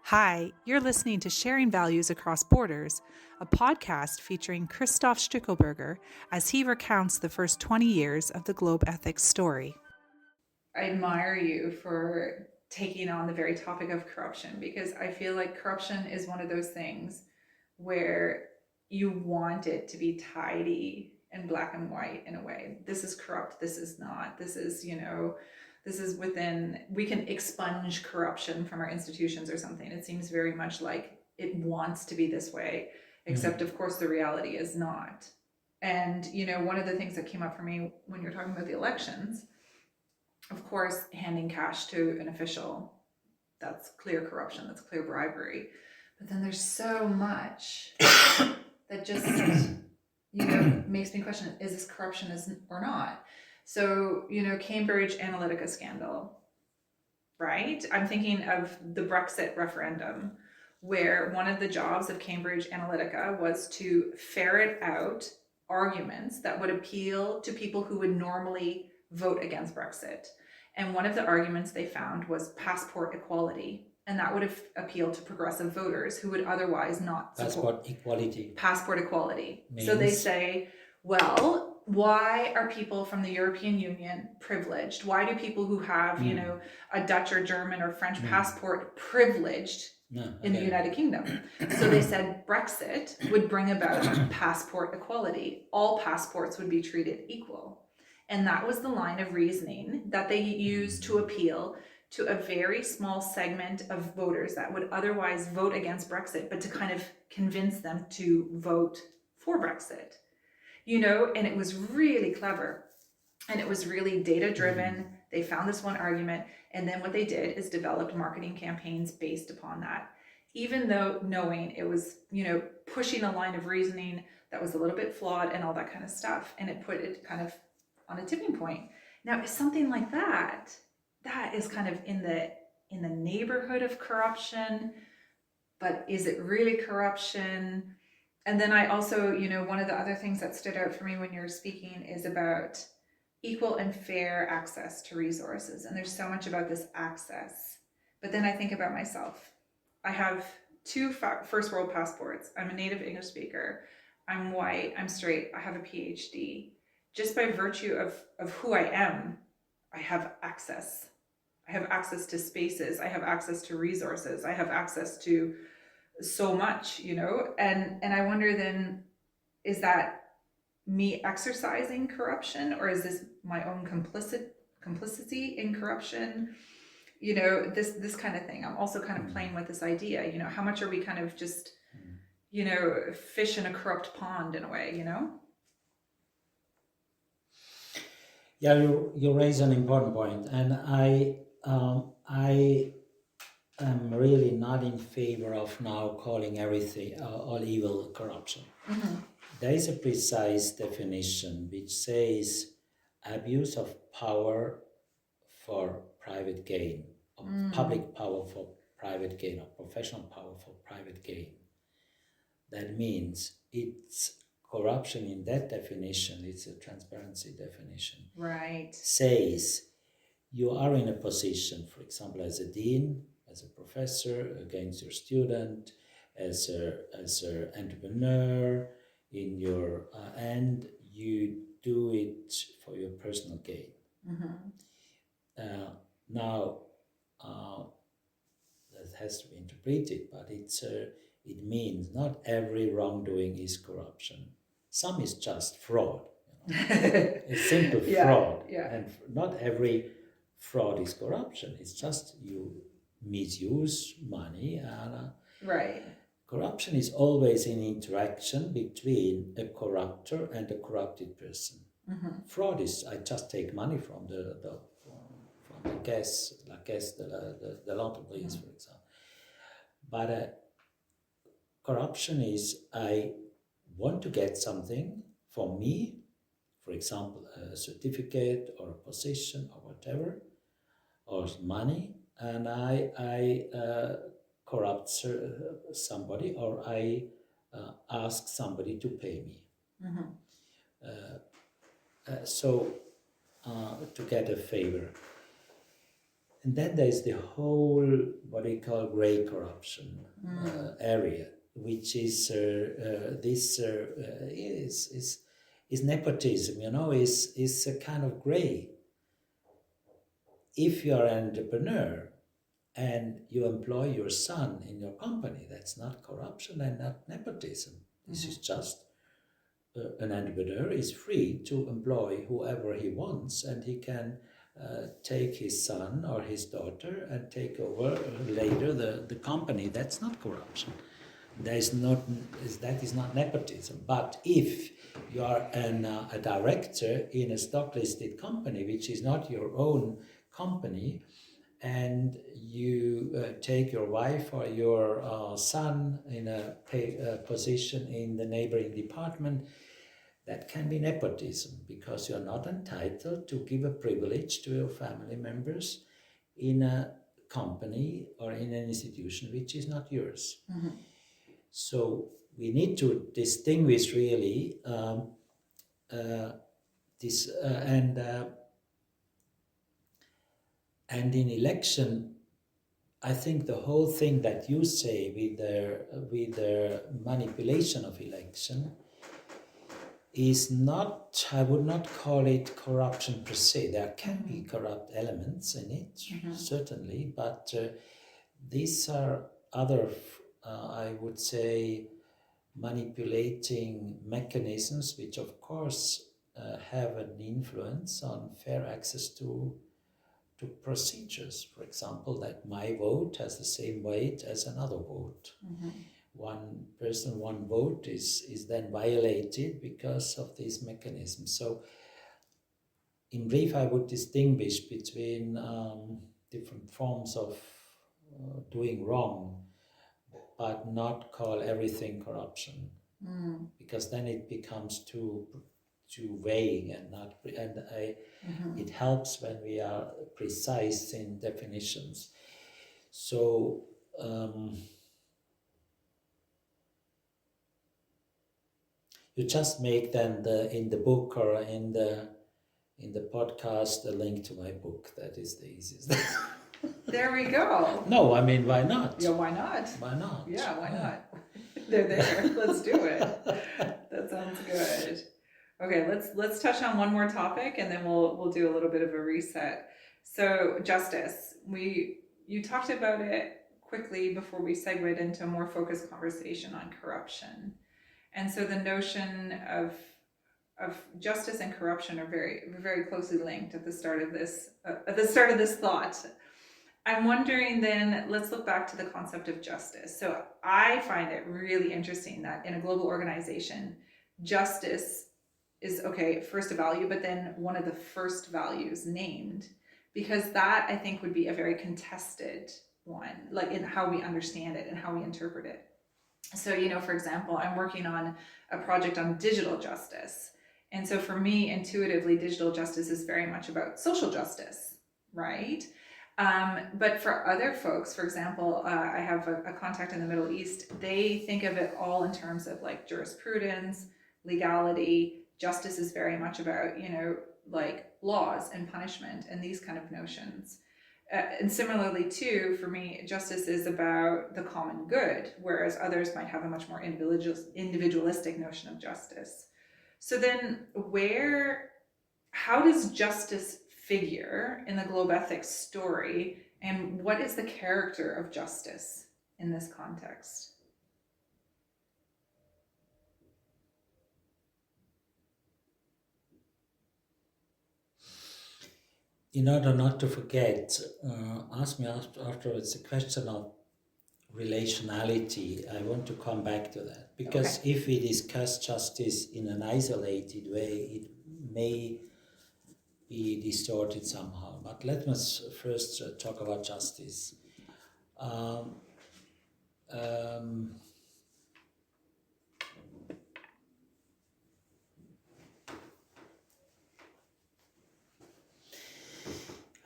Hi, you're listening to Sharing Values Across Borders, a podcast featuring Christoph Stuckelberger as he recounts the first 20 years of the Globethics story. I admire you for taking on the very topic of corruption because I feel like corruption is one of those things where you want it to be tidy and black and white in a way. This is corrupt, this is not, this is, this is within, we can expunge corruption from our institutions or something. It seems very much like it wants to be this way, except of course the reality is not. And, one of the things that came up for me when you're talking about the elections, of course, handing cash to an official, that's clear corruption, that's clear bribery. But then there's so much that just, makes me question, is this corruption or not? So, Cambridge Analytica scandal, right? I'm thinking of the Brexit referendum, where one of the jobs of Cambridge Analytica was to ferret out arguments that would appeal to people who would normally vote against Brexit. And one of the arguments they found was passport equality. And that would have appealed to progressive voters who would otherwise not support passport equality. Means... So they say, well, why are people from the European Union privileged? Why do people who have, a Dutch or German or French passport privileged in the United Kingdom? So they said Brexit would bring about passport equality. All passports would be treated equal. And that was the line of reasoning that they used to appeal to a very small segment of voters that would otherwise vote against Brexit, but to kind of convince them to vote for Brexit, and it was really clever and it was really data driven. They found this one argument, and then what they did is developed marketing campaigns based upon that, even though knowing it was, pushing a line of reasoning that was a little bit flawed and all that kind of stuff. And it put it kind of on a tipping point. Now, something like that is kind of in the neighborhood of corruption, but is it really corruption? And then I also, one of the other things that stood out for me when you're speaking is about equal and fair access to resources. And there's so much about this access. But then I think about myself. I have two first world passports. I'm a native English speaker. I'm white, I'm straight, I have a PhD. Just by virtue of who I am, I have access. I have access to spaces. I have access to resources. I have access to so much, and I wonder then, is that me exercising corruption, or is this my own complicity in corruption? This kind of thing. I'm also kind of playing with this idea, how much are we kind of just, fish in a corrupt pond in a way, Yeah, you raise an important point, and I am really not in favor of now calling everything all evil corruption. There is a precise definition which says abuse of power for private gain, or public power for private gain, or professional power for private gain. That means it's corruption in that definition, it's a transparency definition. Right. Says you are in a position, for example, as a dean, as a professor, against your student, as an entrepreneur, in your and you do it for your personal gain. Now, that has to be interpreted, but it means not every wrongdoing is corruption. Some is just fraud. It's simple fraud. Yeah. And not every fraud is corruption. It's just you misuse money. And right. Corruption is always an interaction between a corrupter and a corrupted person. Fraud is I just take money from the guest, the l'entreprise, for example. But corruption is I want to get something for me, for example, a certificate or a position or whatever, or money, and I corrupt somebody, or I ask somebody to pay me. So to get a favor. And then there's the whole, what we call gray corruption area, which is is nepotism, is a kind of gray. If you are an entrepreneur and you employ your son in your company, that's not corruption and not nepotism. This is just an entrepreneur is free to employ whoever he wants, and he can take his son or his daughter and take over later the company. That's not corruption. That is not nepotism. But if you are a director in a stock listed company, which is not your own company, and you take your wife or your son in a position in the neighboring department, that can be nepotism, because you're not entitled to give a privilege to your family members in a company or in an institution which is not yours. Mm-hmm. So we need to distinguish really this and in election, I think the whole thing that you say with the manipulation of election is not, I would not call it corruption per se. There can be corrupt elements in it, certainly, but these are other, I would say, manipulating mechanisms which, of course, have an influence on fair access to procedures. For example, that my vote has the same weight as another vote. Mm-hmm. One person, one vote is then violated because of these mechanisms. So, in brief, I would distinguish between different forms of doing wrong, but not call everything corruption, because then it becomes too vague and not. It helps when we are precise in definitions. So. You just make then in the book or in the podcast a link to my book. That is the easiest. There we go. No, I mean, why not? Yeah, why not? Why not? Yeah, why not? They're there. Let's do it. That sounds good. Okay, let's touch on one more topic, and then we'll do a little bit of a reset. So justice. You talked about it quickly before we segued into a more focused conversation on corruption. And so the notion of justice and corruption are very, very closely linked at the start of this thought. I'm wondering then, let's look back to the concept of justice. So I find it really interesting that in a global organization, justice is, first a value, but then one of the first values named, because that I think would be a very contested one, like in how we understand it and how we interpret it. So, for example, I'm working on a project on digital justice. And so for me, intuitively, digital justice is very much about social justice, right? But for other folks, for example, I have a contact in the Middle East. They think of it all in terms of like jurisprudence, legality. Justice is very much about, like laws and punishment and these kind of notions. And similarly, too, for me, justice is about the common good, whereas others might have a much more individualistic notion of justice. So then how does justice figure in the Globethics story, and what is the character of justice in this context? In order not to forget, ask me afterwards a question of relationality. I want to come back to that, because if we discuss justice in an isolated way, it may be distorted somehow. But let us first talk about justice.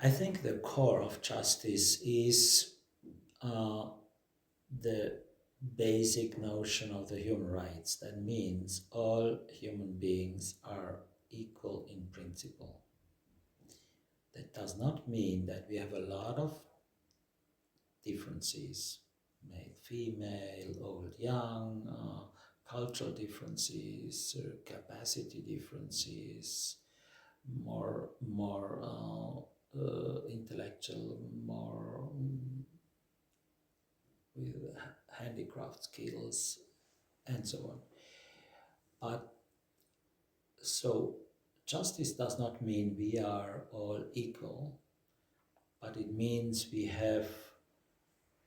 I think the core of justice is the basic notion of the human rights. That means all human beings are equal in principle. That does not mean that we have a lot of differences, male, female, old, young, cultural differences, capacity differences, more intellectual, more with handicraft skills, and so on. But so justice does not mean we are all equal, but it means we have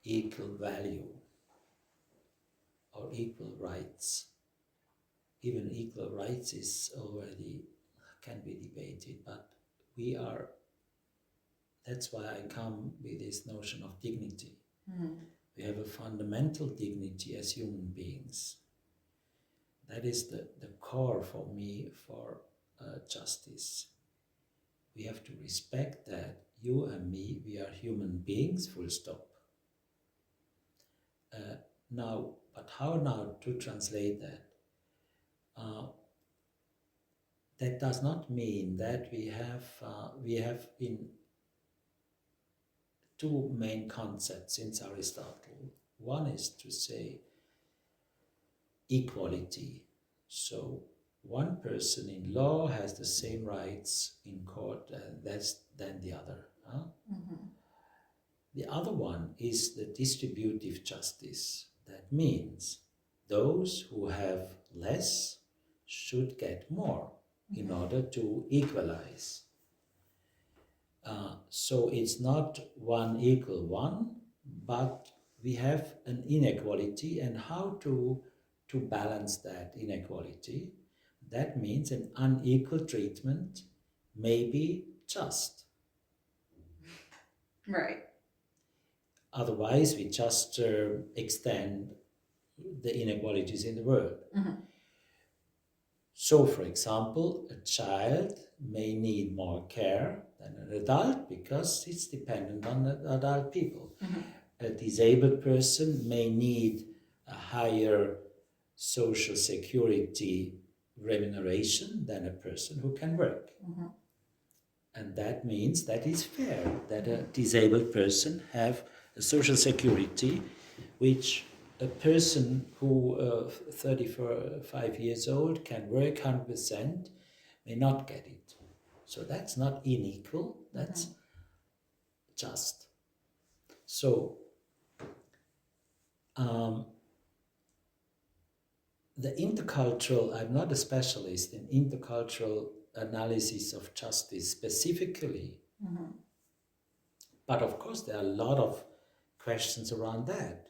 equal value or equal rights. Even equal rights is already can be debated, but we are. That's why I come with this notion of dignity. We have a fundamental dignity as human beings. That is the core for me for justice. We have to respect that you and me, we are human beings, full stop. Now, but how now to translate that? That does not mean that we have in two main concepts since Aristotle. One is to say equality. So one person in law has the same rights in court than the other. The other one is the distributive justice. That means those who have less should get more in order to equalize. So it's not one equal one, but we have an inequality, and how to balance that inequality. That means an unequal treatment may be just. Right. Otherwise, we just extend the inequalities in the world. So, for example, a child may need more care than an adult because it's dependent on adult people. A disabled person may need a higher social security remuneration than a person who can work. And that means that is fair, that a disabled person have a social security which a person who 35 years old can work 100% may not get it. So that's not unequal, that's just. So the intercultural, I'm not a specialist in intercultural analysis of justice specifically, but of course there are a lot of questions around that.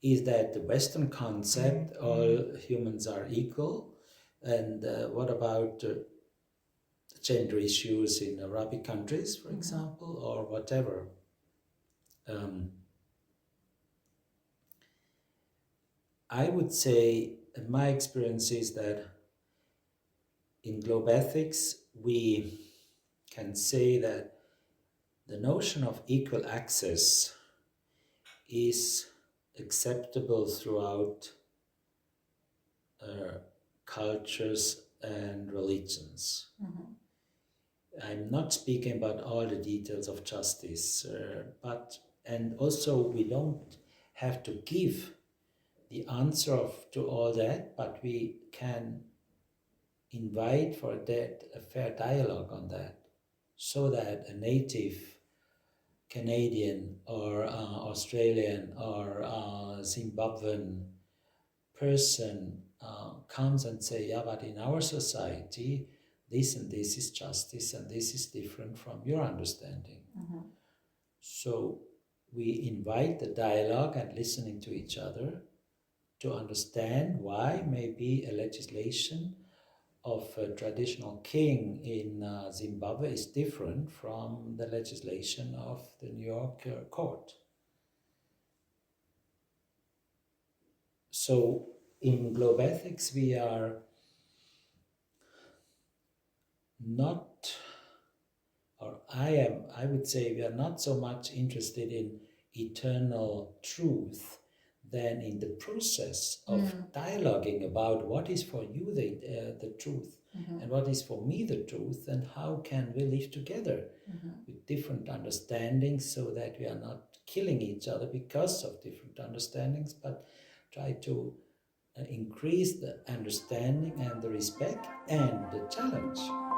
Is that the Western concept, all humans are equal? And what about gender issues in Arabic countries, for example, or whatever? I would say, my experience is that in Globethics, we can say that the notion of equal access is acceptable throughout cultures and religions. I'm not speaking about all the details of justice, and also we don't have to give the answer to all that, but we can invite for that a fair dialogue on that, so that a native Canadian or Australian or Zimbabwean person comes and say, yeah, but in our society, this and this is justice and this is different from your understanding. So we invite the dialogue and listening to each other to understand why maybe a legislation of a traditional king in Zimbabwe is different from the legislation of the New York court. So in Globethics we are not, or I would say we are not so much interested in eternal truth than in the process of dialoguing about what is for you the truth, and what is for me the truth, and how can we live together with different understandings so that we are not killing each other because of different understandings, but try to increase the understanding and the respect and the challenge.